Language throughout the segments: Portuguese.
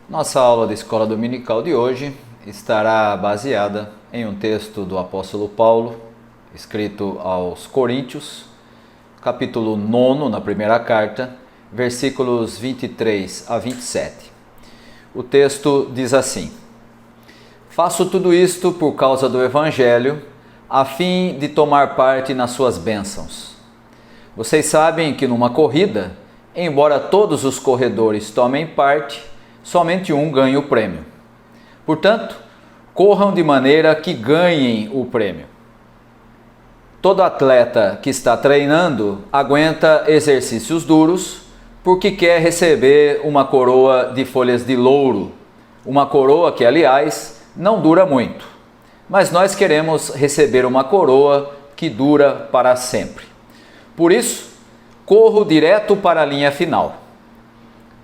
Nossa aula da escola dominical de hoje estará baseada em um texto do apóstolo Paulo, escrito aos Coríntios, capítulo 9, na primeira carta, versículos 23 a 27. O texto diz assim: Faço tudo isto por causa do Evangelho, a fim de tomar parte nas suas bênçãos. Vocês sabem que numa corrida, embora todos os corredores tomem parte, somente um ganha o prêmio. Portanto, corram de maneira que ganhem o prêmio. Todo atleta que está treinando aguenta exercícios duros porque quer receber uma coroa de folhas de louro, uma coroa que, aliás, não dura muito. Mas nós queremos receber uma coroa que dura para sempre. Por isso, corro direto para a linha final.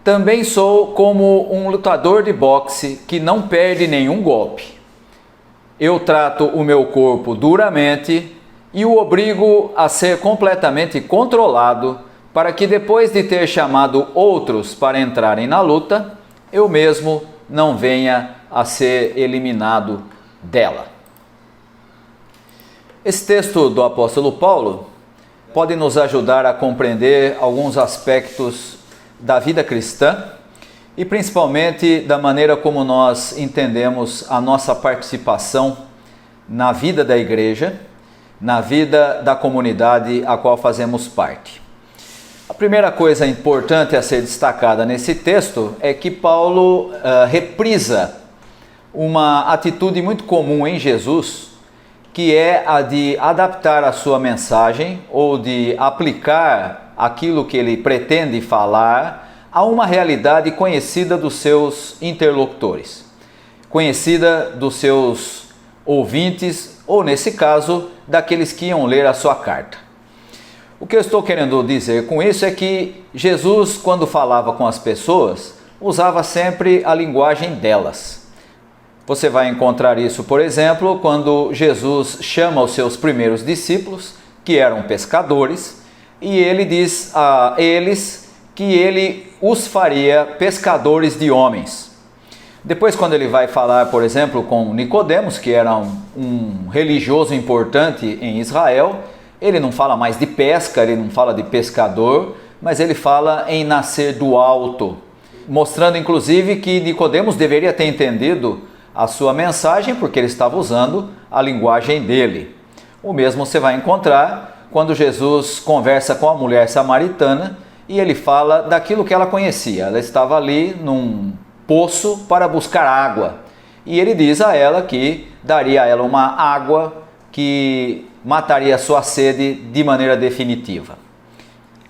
Também sou como um lutador de boxe que não perde nenhum golpe. Eu trato o meu corpo duramente e o obrigo a ser completamente controlado para que depois de ter chamado outros para entrarem na luta, eu mesmo não venha a ser eliminado dela. Esse texto do apóstolo Paulo pode nos ajudar a compreender alguns aspectos da vida cristã e principalmente da maneira como nós entendemos a nossa participação na vida da igreja, na vida da comunidade a qual fazemos parte. A primeira coisa importante a ser destacada nesse texto é que Paulo reprisa uma atitude muito comum em Jesus, que é a de adaptar a sua mensagem ou de aplicar aquilo que ele pretende falar a uma realidade conhecida dos seus interlocutores, conhecida dos seus ouvintes, ou nesse caso, daqueles que iam ler a sua carta. O que eu estou querendo dizer com isso é que Jesus, quando falava com as pessoas, usava sempre a linguagem delas. Você vai encontrar isso, por exemplo, quando Jesus chama os seus primeiros discípulos, que eram pescadores, e ele diz a eles que ele os faria pescadores de homens. Depois, quando ele vai falar, por exemplo, com Nicodemos, que era um religioso importante em Israel, ele não fala mais de pesca, ele não fala de pescador, mas ele fala em nascer do alto, mostrando inclusive que Nicodemos deveria ter entendido a sua mensagem porque ele estava usando a linguagem dele. O mesmo você vai encontrar quando Jesus conversa com a mulher samaritana e ele fala daquilo que ela conhecia. Ela estava ali num poço para buscar água e ele diz a ela que daria a ela uma água que mataria a sua sede de maneira definitiva.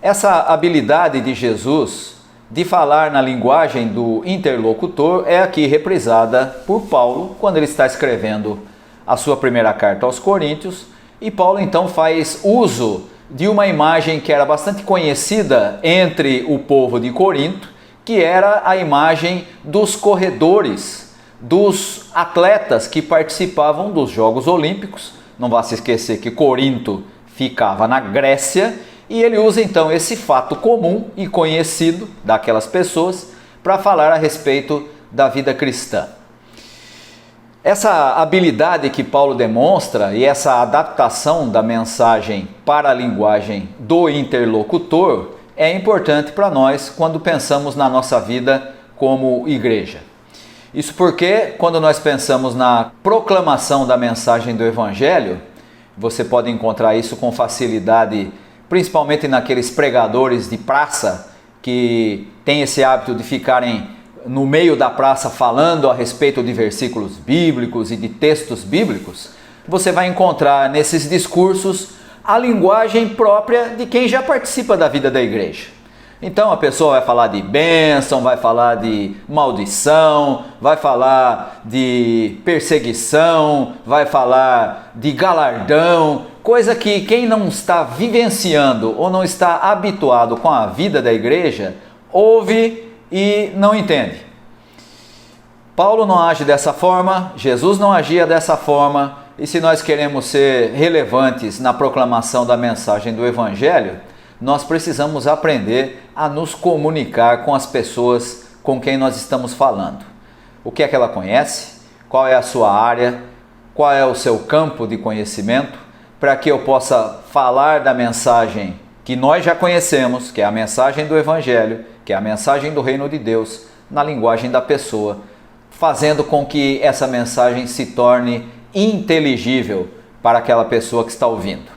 Essa habilidade de Jesus de falar na linguagem do interlocutor é aqui reprisada por Paulo quando ele está escrevendo a sua primeira carta aos Coríntios. E Paulo então faz uso de uma imagem que era bastante conhecida entre o povo de Corinto, que era a imagem dos corredores, dos atletas que participavam dos Jogos Olímpicos. Não vá se esquecer que Corinto ficava na Grécia, e ele usa então esse fato comum e conhecido daquelas pessoas para falar a respeito da vida cristã. Essa habilidade que Paulo demonstra e essa adaptação da mensagem para a linguagem do interlocutor é importante para nós quando pensamos na nossa vida como igreja. Isso porque quando nós pensamos na proclamação da mensagem do Evangelho, você pode encontrar isso com facilidade, principalmente naqueles pregadores de praça que têm esse hábito de ficarem no meio da praça falando a respeito de versículos bíblicos e de textos bíblicos. Você vai encontrar nesses discursos a linguagem própria de quem já participa da vida da igreja. Então a pessoa vai falar de bênção, vai falar de maldição, vai falar de perseguição, vai falar de galardão, coisa que quem não está vivenciando ou não está habituado com a vida da igreja ouve e não entende. Paulo não age dessa forma, Jesus não agia dessa forma, e se nós queremos ser relevantes na proclamação da mensagem do Evangelho, nós precisamos aprender a nos comunicar com as pessoas com quem nós estamos falando. O que é que ela conhece? Qual é a sua área? Qual é o seu campo de conhecimento? Para que eu possa falar da mensagem que nós já conhecemos, que é a mensagem do Evangelho, que é a mensagem do Reino de Deus, na linguagem da pessoa, fazendo com que essa mensagem se torne inteligível para aquela pessoa que está ouvindo.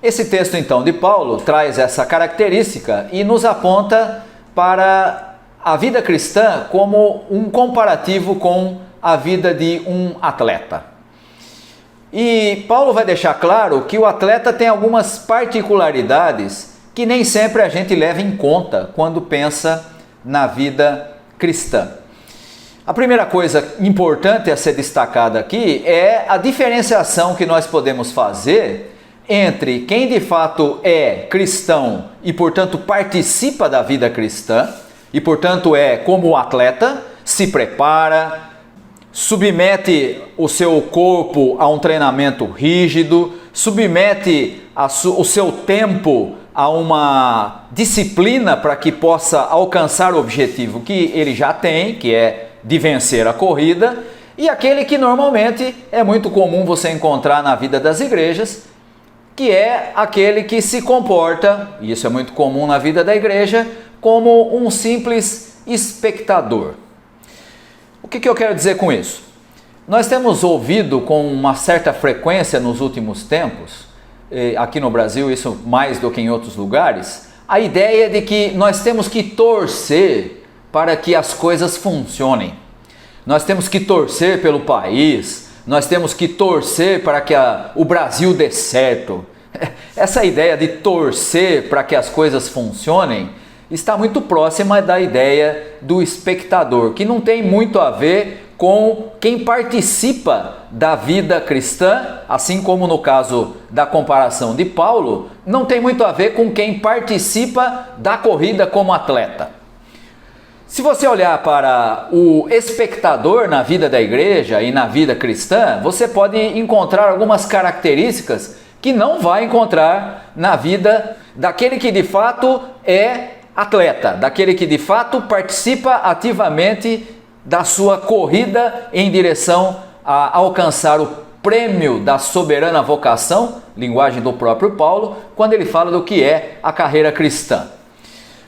Esse texto então de Paulo traz essa característica e nos aponta para a vida cristã como um comparativo com a vida de um atleta. E Paulo vai deixar claro que o atleta tem algumas particularidades que nem sempre a gente leva em conta quando pensa na vida cristã. A primeira coisa importante a ser destacada aqui é a diferenciação que nós podemos fazer entre quem de fato é cristão e, portanto, participa da vida cristã e, portanto, é como atleta, se prepara, submete o seu corpo a um treinamento rígido, submete o seu tempo a uma disciplina para que possa alcançar o objetivo que ele já tem, que é de vencer a corrida, e aquele que normalmente é muito comum você encontrar na vida das igrejas, que é aquele que se comporta, e isso é muito comum na vida da igreja, como um simples espectador. O que eu quero dizer com isso? Nós temos ouvido com uma certa frequência nos últimos tempos, aqui no Brasil isso mais do que em outros lugares, a ideia de que nós temos que torcer para que as coisas funcionem. Nós temos que torcer pelo país, nós temos que torcer para que o Brasil dê certo. Essa ideia de torcer para que as coisas funcionem está muito próxima da ideia do espectador, que não tem muito a ver com quem participa da vida cristã, assim como no caso da comparação de Paulo, não tem muito a ver com quem participa da corrida como atleta. Se você olhar para o espectador na vida da igreja e na vida cristã, você pode encontrar algumas características que não vai encontrar na vida daquele que de fato é atleta, daquele que de fato participa ativamente da sua corrida em direção a alcançar o prêmio da soberana vocação, linguagem do próprio Paulo, quando ele fala do que é a carreira cristã.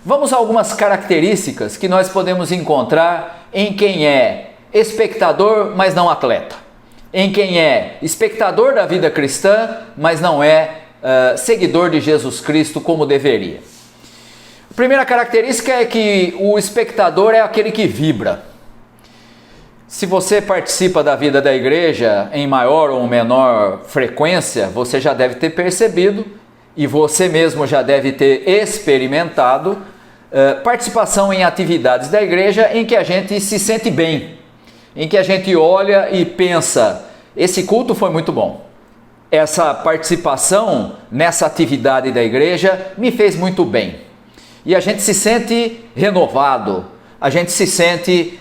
Vamos a algumas características que nós podemos encontrar em quem é espectador, mas não atleta. Em quem é espectador da vida cristã, mas não é seguidor de Jesus Cristo como deveria. A primeira característica é que o espectador é aquele que vibra. Se você participa da vida da igreja em maior ou menor frequência, você já deve ter percebido e você mesmo já deve ter experimentado participação em atividades da igreja em que a gente se sente bem, em que a gente olha e pensa, esse culto foi muito bom. Essa participação nessa atividade da igreja me fez muito bem. E a gente se sente renovado, a gente se sente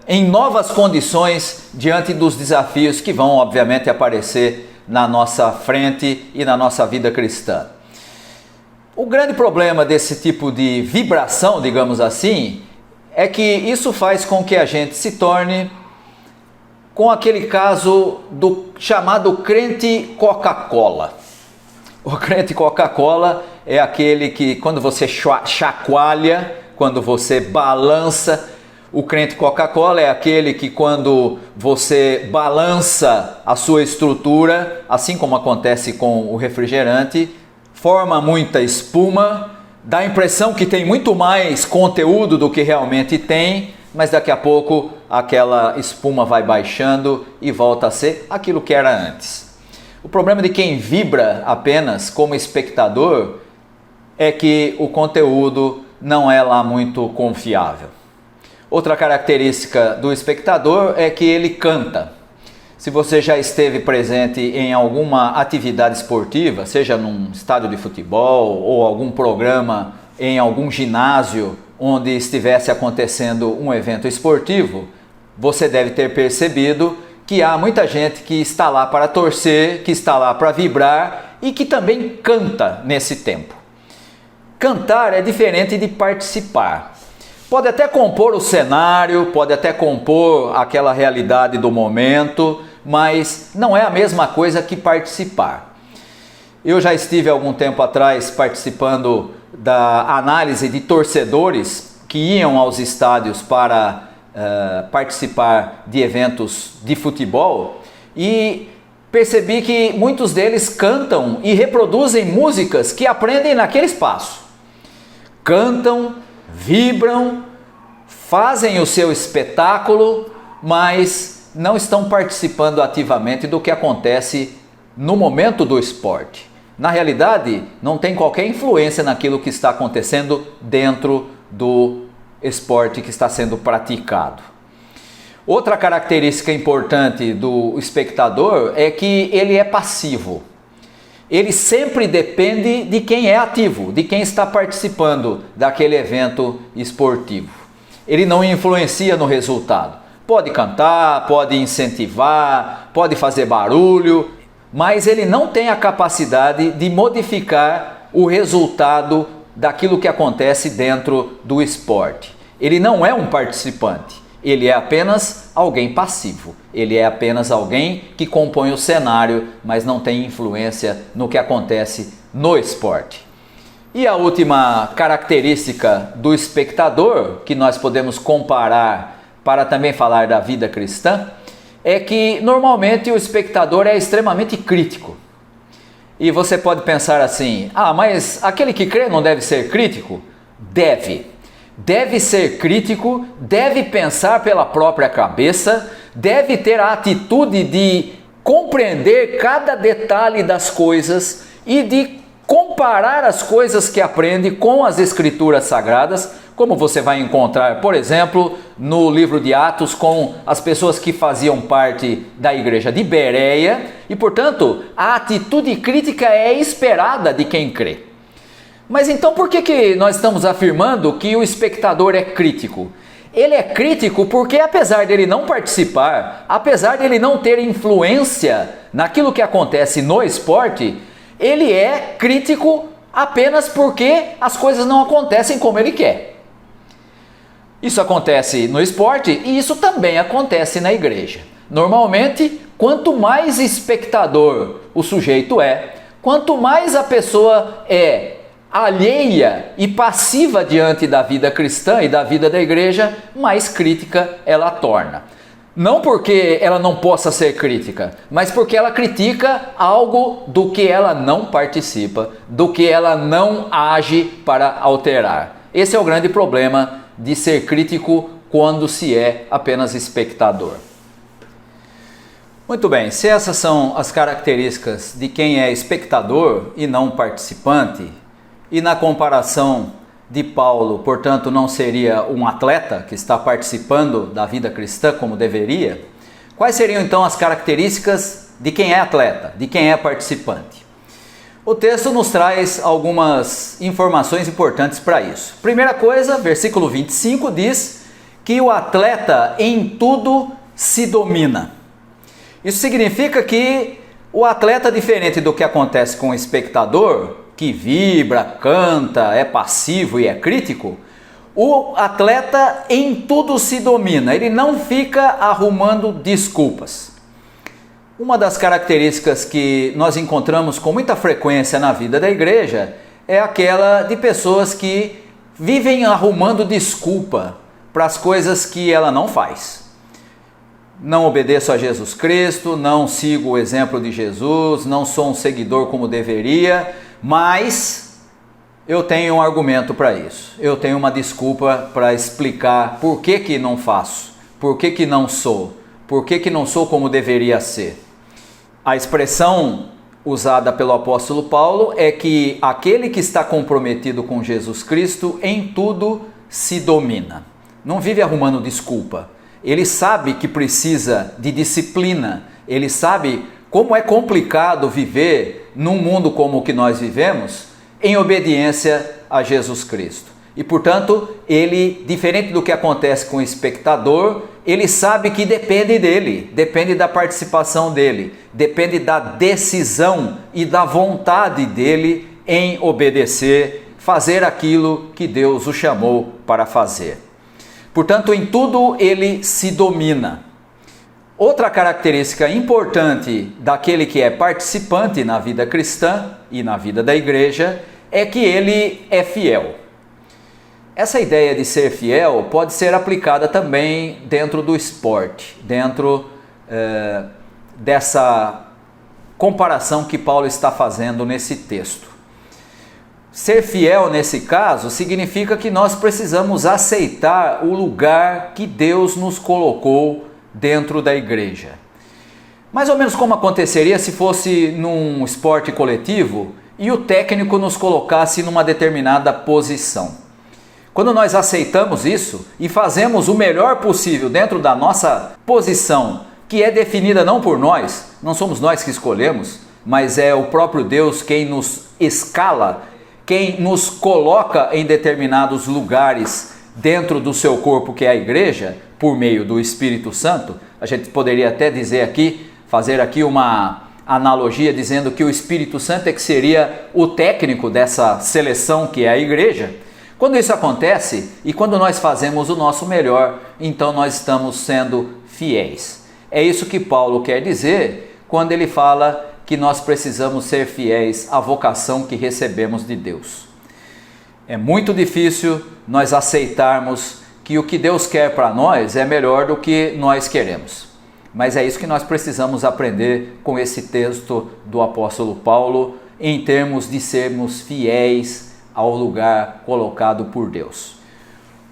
em novas condições diante dos desafios que vão, obviamente, aparecer na nossa frente e na nossa vida cristã. O grande problema desse tipo de vibração, digamos assim, é que isso faz com que a gente se torne com aquele caso do chamado crente Coca-Cola. O crente Coca-Cola é aquele que quando você chacoalha, quando você balança, o crente Coca-Cola é aquele que quando você balança a sua estrutura, assim como acontece com o refrigerante, forma muita espuma, dá a impressão que tem muito mais conteúdo do que realmente tem, mas daqui a pouco aquela espuma vai baixando e volta a ser aquilo que era antes. O problema de quem vibra apenas como espectador é que o conteúdo não é lá muito confiável. Outra característica do espectador é que ele canta. Se você já esteve presente em alguma atividade esportiva, seja num estádio de futebol ou algum programa em algum ginásio onde estivesse acontecendo um evento esportivo, você deve ter percebido que há muita gente que está lá para torcer, que está lá para vibrar e que também canta nesse tempo. Cantar é diferente de participar. Pode até compor o cenário, pode até compor aquela realidade do momento, mas não é a mesma coisa que participar. Eu já estive algum tempo atrás participando da análise de torcedores que iam aos estádios para participar de eventos de futebol e percebi que muitos deles cantam e reproduzem músicas que aprendem naquele espaço. Cantam, vibram, fazem o seu espetáculo, mas não estão participando ativamente do que acontece no momento do esporte. Na realidade, não tem qualquer influência naquilo que está acontecendo dentro do esporte que está sendo praticado. Outra característica importante do espectador é que ele é passivo. Ele sempre depende de quem é ativo, de quem está participando daquele evento esportivo. Ele não influencia no resultado. Pode cantar, pode incentivar, pode fazer barulho, mas ele não tem a capacidade de modificar o resultado daquilo que acontece dentro do esporte. Ele não é um participante, ele é apenas alguém passivo. Ele é apenas alguém que compõe o cenário, mas não tem influência no que acontece no esporte. E a última característica do espectador, que nós podemos comparar para também falar da vida cristã, é que normalmente o espectador é extremamente crítico. E você pode pensar assim, mas aquele que crê não deve ser crítico? Deve ser crítico, deve pensar pela própria cabeça, deve ter a atitude de compreender cada detalhe das coisas e de comparar as coisas que aprende com as Escrituras Sagradas, como você vai encontrar, por exemplo, no livro de Atos, com as pessoas que faziam parte da igreja de Bereia, e, portanto, a atitude crítica é esperada de quem crê. Mas então por que nós estamos afirmando que o espectador é crítico? Ele é crítico porque, apesar dele não participar, apesar dele não ter influência naquilo que acontece no esporte, ele é crítico apenas porque as coisas não acontecem como ele quer. Isso acontece no esporte e isso também acontece na igreja. Normalmente, quanto mais espectador o sujeito é, quanto mais a pessoa é alheia e passiva diante da vida cristã e da vida da igreja, mais crítica ela torna. Não porque ela não possa ser crítica, mas porque ela critica algo do que ela não participa, do que ela não age para alterar. Esse é o grande problema de ser crítico quando se é apenas espectador. Muito bem, se essas são as características de quem é espectador e não participante, e na comparação de Paulo, portanto, não seria um atleta que está participando da vida cristã como deveria, quais seriam então as características de quem é atleta, de quem é participante? O texto nos traz algumas informações importantes para isso. Primeira coisa, versículo 25 diz que o atleta em tudo se domina. Isso significa que o atleta, diferente do que acontece com o espectador, que vibra, canta, é passivo e é crítico, o atleta em tudo se domina, ele não fica arrumando desculpas. Uma das características que nós encontramos com muita frequência na vida da igreja é aquela de pessoas que vivem arrumando desculpa para as coisas que ela não faz. Não obedeço a Jesus Cristo, não sigo o exemplo de Jesus, não sou um seguidor como deveria, mas eu tenho um argumento para isso. Eu tenho uma desculpa para explicar por que não faço, por que não sou, por que não sou como deveria ser. A expressão usada pelo apóstolo Paulo é que aquele que está comprometido com Jesus Cristo em tudo se domina. Não vive arrumando desculpa. Ele sabe que precisa de disciplina. Ele sabe como é complicado viver num mundo como o que nós vivemos em obediência a Jesus Cristo. E, portanto, ele, diferente do que acontece com o espectador, ele sabe que depende dele, depende da participação dele, depende da decisão e da vontade dele em obedecer, fazer aquilo que Deus o chamou para fazer. Portanto, em tudo ele se domina. Outra característica importante daquele que é participante na vida cristã e na vida da igreja é que ele é fiel. Essa ideia de ser fiel pode ser aplicada também dentro do esporte, dentro dessa comparação que Paulo está fazendo nesse texto. Ser fiel nesse caso significa que nós precisamos aceitar o lugar que Deus nos colocou dentro da igreja. Mais ou menos como aconteceria se fosse num esporte coletivo e o técnico nos colocasse numa determinada posição. Quando nós aceitamos isso e fazemos o melhor possível dentro da nossa posição, que é definida não por nós, não somos nós que escolhemos, mas é o próprio Deus quem nos escala, quem nos coloca em determinados lugares dentro do seu corpo, que é a igreja, por meio do Espírito Santo. A gente poderia até dizer aqui, fazer aqui uma analogia dizendo que o Espírito Santo é que seria o técnico dessa seleção que é a igreja. Quando isso acontece e quando nós fazemos o nosso melhor, então nós estamos sendo fiéis. É isso que Paulo quer dizer quando ele fala que nós precisamos ser fiéis à vocação que recebemos de Deus. É muito difícil nós aceitarmos que o que Deus quer para nós é melhor do que nós queremos. Mas é isso que nós precisamos aprender com esse texto do apóstolo Paulo, em termos de sermos fiéis ao lugar colocado por Deus.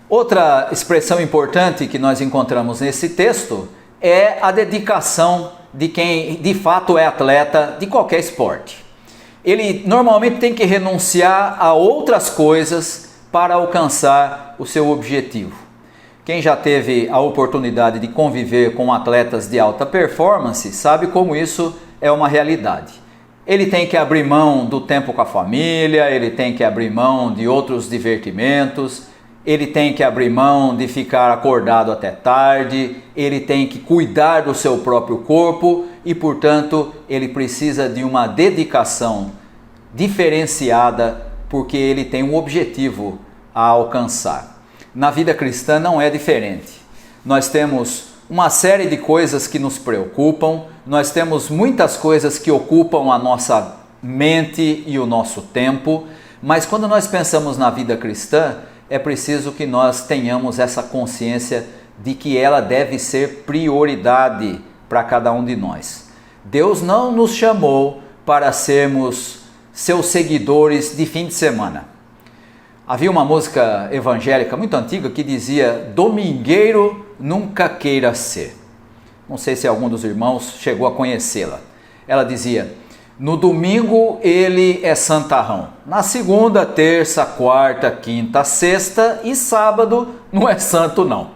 Outra expressão importante que nós encontramos nesse texto é a dedicação de quem de fato é atleta de qualquer esporte. Ele normalmente tem que renunciar a outras coisas para alcançar o seu objetivo. Quem já teve a oportunidade de conviver com atletas de alta performance sabe como isso é uma realidade. Ele tem que abrir mão do tempo com a família, ele tem que abrir mão de outros divertimentos, ele tem que abrir mão de ficar acordado até tarde, ele tem que cuidar do seu próprio corpo e, portanto, ele precisa de uma dedicação diferenciada porque ele tem um objetivo a alcançar. Na vida cristã não é diferente. Nós temos uma série de coisas que nos preocupam, nós temos muitas coisas que ocupam a nossa mente e o nosso tempo, mas quando nós pensamos na vida cristã, é preciso que nós tenhamos essa consciência de que ela deve ser prioridade para cada um de nós. Deus não nos chamou para sermos seus seguidores de fim de semana. Havia uma música evangélica muito antiga que dizia: domingueiro nunca queira ser. Não sei se algum dos irmãos chegou a conhecê-la. Ela dizia: no domingo ele é santarrão, na segunda, terça, quarta, quinta, sexta e sábado não é santo não.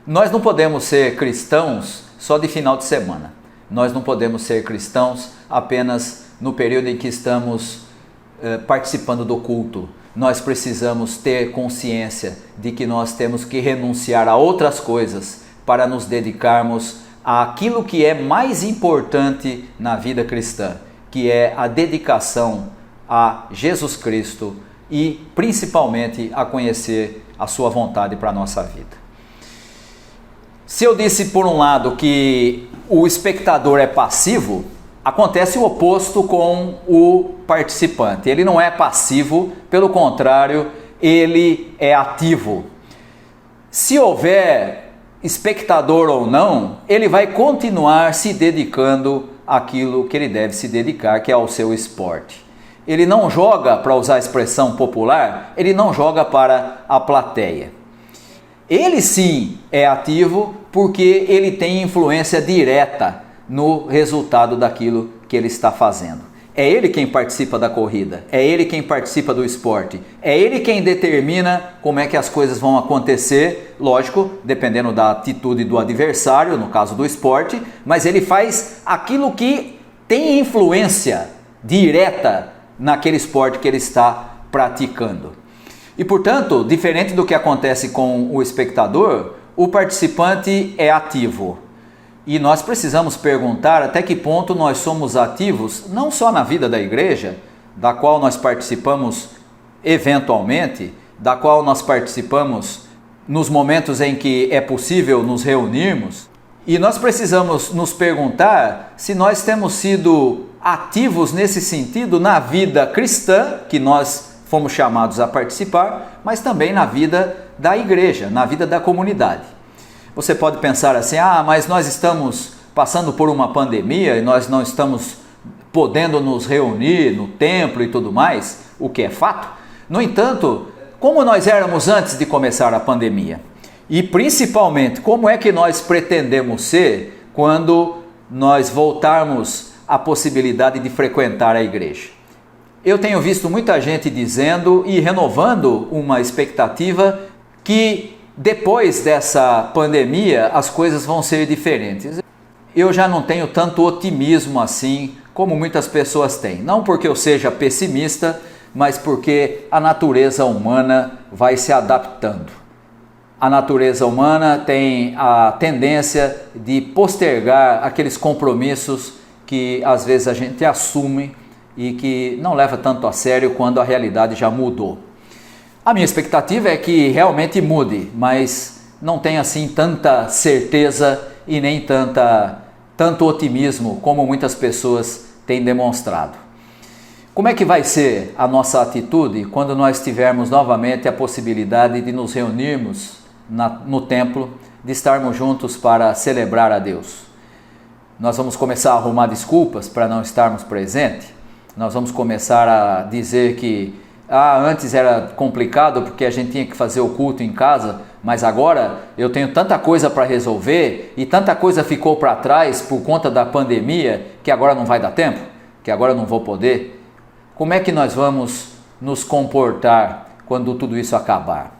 Nós não podemos ser cristãos só de final de semana. Nós não podemos ser cristãos apenas no período em que estamos participando do culto. Nós precisamos ter consciência de que nós temos que renunciar a outras coisas para nos dedicarmos àquilo que é mais importante na vida cristã, que é a dedicação a Jesus Cristo e principalmente a conhecer a sua vontade para a nossa vida. Se eu disse por um lado que o espectador é passivo, acontece o oposto com o participante. Ele não é passivo, pelo contrário, ele é ativo. Se houver espectador ou não, ele vai continuar se dedicando àquilo que ele deve se dedicar, que é ao seu esporte. Ele não joga, para usar a expressão popular, ele não joga para a plateia. Ele sim é ativo porque ele tem influência direta no resultado daquilo que ele está fazendo. É ele quem participa da corrida, é ele quem participa do esporte, é ele quem determina como é que as coisas vão acontecer, lógico, dependendo da atitude do adversário, no caso do esporte, mas ele faz aquilo que tem influência direta naquele esporte que ele está praticando. E, portanto, diferente do que acontece com o espectador, o participante é ativo. E nós precisamos perguntar até que ponto nós somos ativos, não só na vida da igreja, da qual nós participamos eventualmente, da qual nós participamos nos momentos em que é possível nos reunirmos, e nós precisamos nos perguntar se nós temos sido ativos nesse sentido na vida cristã, que nós fomos chamados a participar, mas também na vida da igreja, na vida da comunidade. Você pode pensar assim, mas nós estamos passando por uma pandemia e nós não estamos podendo nos reunir no templo e tudo mais, o que é fato. No entanto, como nós éramos antes de começar a pandemia? E principalmente, como é que nós pretendemos ser quando nós voltarmos à possibilidade de frequentar a igreja? Eu tenho visto muita gente dizendo e renovando uma expectativa que depois dessa pandemia as coisas vão ser diferentes. Eu já não tenho tanto otimismo assim como muitas pessoas têm. Não porque eu seja pessimista, mas porque a natureza humana vai se adaptando. A natureza humana tem a tendência de postergar aqueles compromissos que às vezes a gente assume e que não leva tanto a sério quando a realidade já mudou. A minha expectativa é que realmente mude, mas não tenho assim tanta certeza e nem tanto otimismo como muitas pessoas têm demonstrado. Como é que vai ser a nossa atitude quando nós tivermos novamente a possibilidade de nos reunirmos no templo, de estarmos juntos para celebrar a Deus? Nós vamos começar a arrumar desculpas para não estarmos presentes? Nós vamos começar a dizer que antes era complicado porque a gente tinha que fazer o culto em casa, mas agora eu tenho tanta coisa para resolver e tanta coisa ficou para trás por conta da pandemia que agora não vai dar tempo, que agora não vou poder. Como é que nós vamos nos comportar quando tudo isso acabar?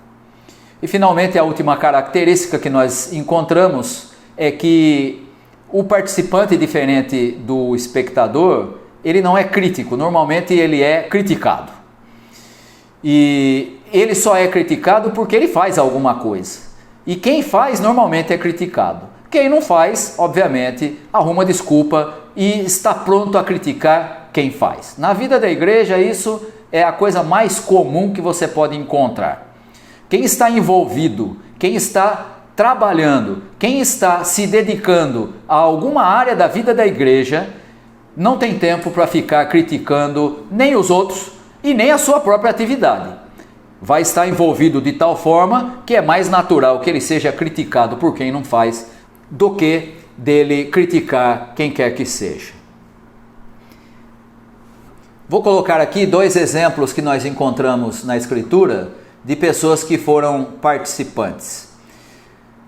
E finalmente a última característica que nós encontramos é que o participante, diferente do espectador, ele não é crítico, normalmente ele é criticado. E ele só é criticado porque ele faz alguma coisa. E quem faz normalmente é criticado. Quem não faz, obviamente, arruma desculpa e está pronto a criticar quem faz. Na vida da igreja, isso é a coisa mais comum que você pode encontrar. Quem está envolvido, quem está trabalhando, quem está se dedicando a alguma área da vida da igreja, não tem tempo para ficar criticando nem os outros e nem a sua própria atividade. Vai estar envolvido de tal forma que é mais natural que ele seja criticado por quem não faz do que dele criticar quem quer que seja. Vou colocar aqui 2 exemplos que nós encontramos na Escritura de pessoas que foram participantes.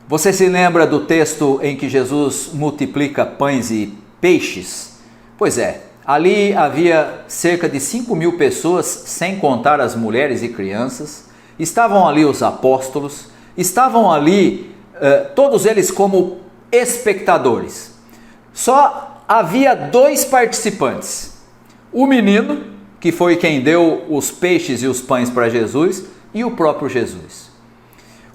Você se lembra do texto em que Jesus multiplica pães e peixes? Pois é, ali havia cerca de 5.000 pessoas, sem contar as mulheres e crianças. Estavam ali os apóstolos, estavam ali todos eles como espectadores. Só havia 2 participantes. O menino, que foi quem deu os peixes e os pães para Jesus, e o próprio Jesus.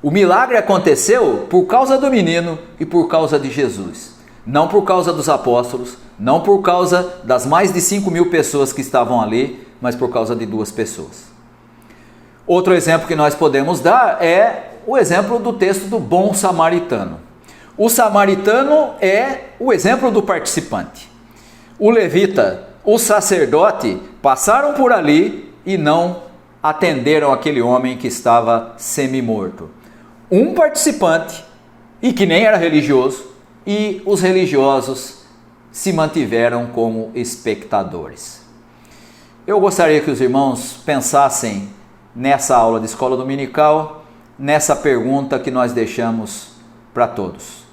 O milagre aconteceu por causa do menino e por causa de Jesus. Não por causa dos apóstolos, não por causa das mais de 5.000 pessoas que estavam ali, mas por causa de 2 pessoas. Outro exemplo que nós podemos dar é o exemplo do texto do bom samaritano. O samaritano é o exemplo do participante. O levita, o sacerdote passaram por ali e não atenderam aquele homem que estava semi-morto. Um participante, e que nem era religioso, e os religiosos se mantiveram como espectadores. Eu gostaria que os irmãos pensassem nessa aula de escola dominical, nessa pergunta que nós deixamos para todos.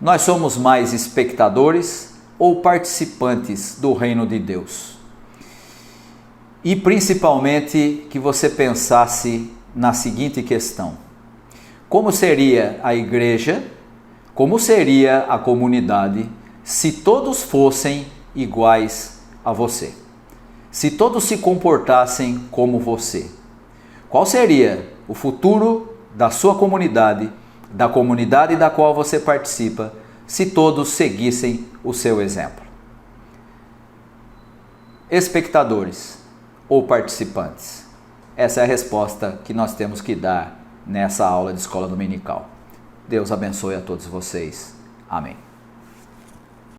Nós somos mais espectadores ou participantes do reino de Deus? E principalmente que você pensasse na seguinte questão: como seria a igreja, como seria a comunidade se todos fossem iguais a você? Se todos se comportassem como você? Qual seria o futuro da sua comunidade, da comunidade da qual você participa, se todos seguissem o seu exemplo? Espectadores ou participantes? Essa é a resposta que nós temos que dar nessa aula de escola dominical. Deus abençoe a todos vocês. Amém.